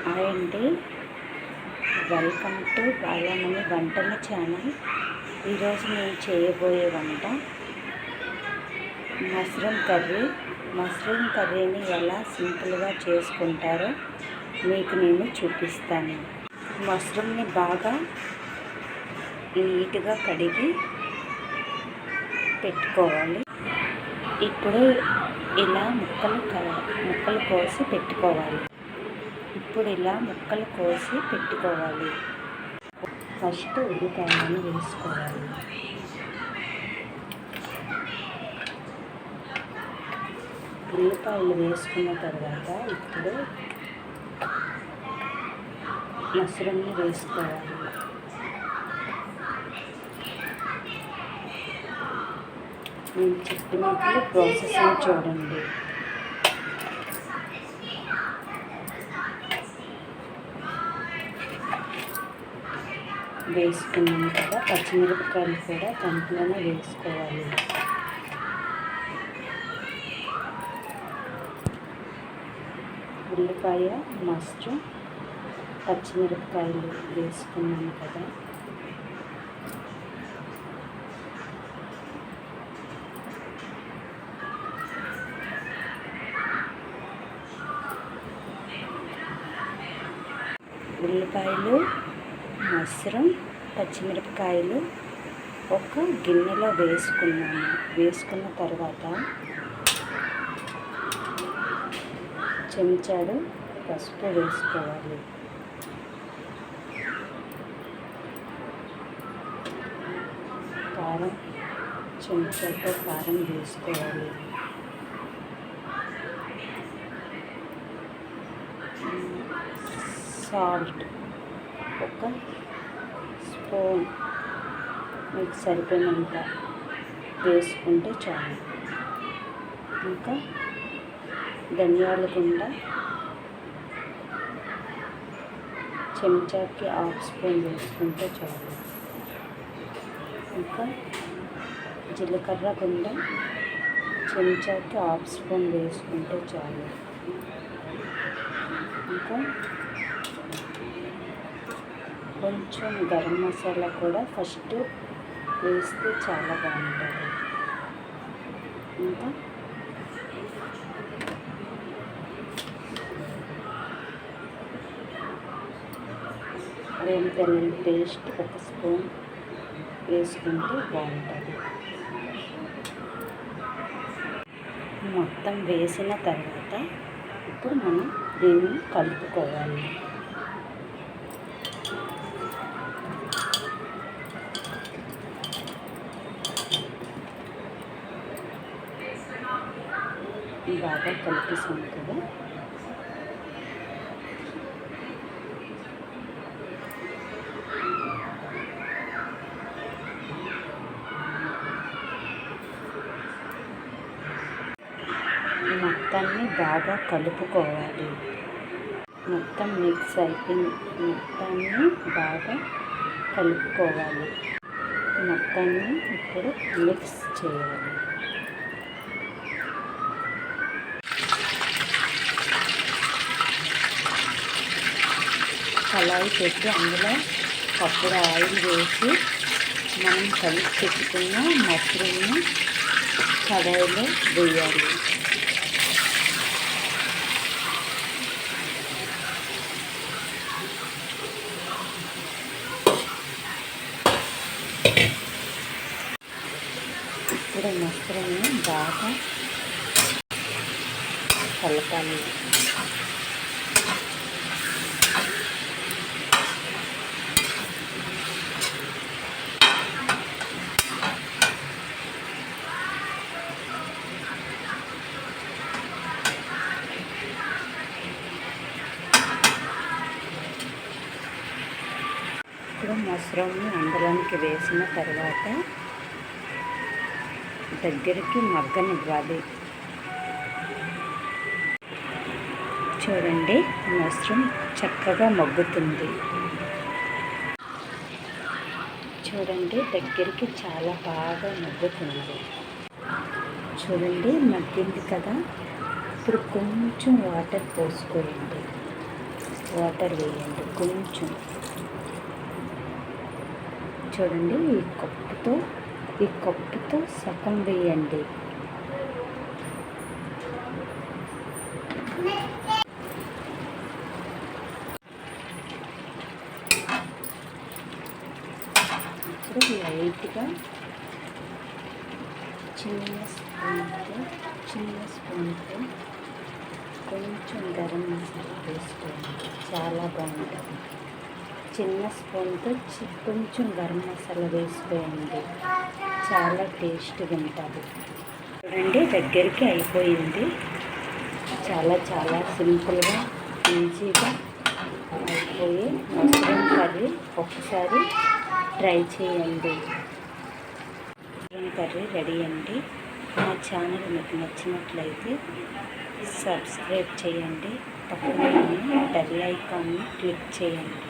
Hi అండి, welcome to Balamani వంటల channel. ఈరోజు నేను చేయబోయే వంట మష్రూమ్ కర్రీ. మష్రూమ్ కర్రీని ఎలా సింపుల్గా చేసుకుంటారో మీకు నేను చూపిస్తాను. మష్రూమ్ని బాగా నీట్గా కడిగి పెట్టుకోవాలి. ఇప్పుడు ఇలా ముక్కలు కోసి పెట్టుకోవాలి. ఫస్ట్ ఉల్లిపాయలను వేసుకోవాలి. ఉల్లిపాయలు వేసుకున్న తర్వాత ఇప్పుడు మష్రూమ్ని వేసుకోవాలి. నేను చెప్పినట్లు ప్రాసెస్ని చూడండి. వేసుకున్నాము కదా, పచ్చిమిరపకాయలు కూడా దాంట్లోనే వేసుకోవాలి. ఉల్లిపాయ, మష్రూమ్, పచ్చిమిరపకాయలు వేసుకున్నాము కదా, ఉల్లిపాయలు, మష్రూమ్, పచ్చిమిరపకాయలు ఒక గిన్నెలో వేసుకున్నాము. వేసుకున్న తర్వాత చెంచాడు పసుపు వేసుకోవాలి. కారం, చెంచాతో కారం వేసుకోవాలి. సాల్ట్ ఒక స్పూన్ మీకు సరిపోయినంత వేసుకుంటే చాలు. ఇంకా ధనియాల గుండ చెంచాకి హాఫ్ స్పూన్ వేసుకుంటే చాలు. ఇంకా జీలకర్ర గుండ చెంచాకి హాఫ్ స్పూన్ వేసుకుంటే చాలు. ఇంకా కొంచెం గరం మసాలా కూడా ఫస్ట్ వేస్తే చాలా బాగుంటుంది. ఇంకా వెల్లుల్లి పేస్ట్ ఒక స్పూన్ వేసుకుంటే బాగుంటుంది. మొత్తం వేసిన తర్వాత ఇప్పుడు మనం దీన్ని కలుపుకోవాలి. బాగా కలిపేసాం కదా, మొత్తాన్ని బాగా కలుపుకోవాలి. మొత్తం మిక్స్ అయిపోయింది. మొత్తాన్ని బాగా కలుపుకోవాలి. మొత్తాన్ని ఇప్పుడు మిక్స్ చేయాలి. కళాయి పెట్టి అందులో కప్పుడు ఆయిల్ వేసి మనం కలిపి పెట్టుకున్న మష్రూమ్ని కడాయిలో వేయాలి. ఇప్పుడు మష్రూమ్ని బాగా కలపాలి. ఇప్పుడు మష్రూమ్ని అందులోనికి వేసిన తర్వాత దగ్గరికి మగ్గనివ్వాలి. చూడండి, మష్రూమ్ చక్కగా మగ్గుతుంది. చూడండి, దగ్గరికి చాలా బాగా మగ్గుతుంది. చూడండి, మగ్గింది కదా. ఇప్పుడు కొంచెం వాటర్ పోసుకోండి. వాటర్ వేయండి కొంచెం. చూడండి, ఈ కప్పుతో సగం వేయండి. ఇప్పుడు లైట్గా చిన్న స్పూన్తో కొంచెం గరం మసాలా వేసుకోండి. చాలా బాగుంటుంది. చిన్న స్పూన్తో కొంచెం గరం మసాలా వేసుకోండి. చాలా టేస్ట్గా ఉంటుంది. చూడండి, దగ్గరికి అయిపోయింది. చాలా సింపుల్గా ఈజీగా అయిపోయి మష్రూమ్ కర్రీ ఒకసారి ట్రై చేయండి. మష్రూమ్ కర్రీ రెడీ అండి. మా ఛానల్ మీకు నచ్చినట్లయితే సబ్స్క్రైబ్ చేయండి. పక్కనే బెల్ ఐకాన్ని క్లిక్ చేయండి.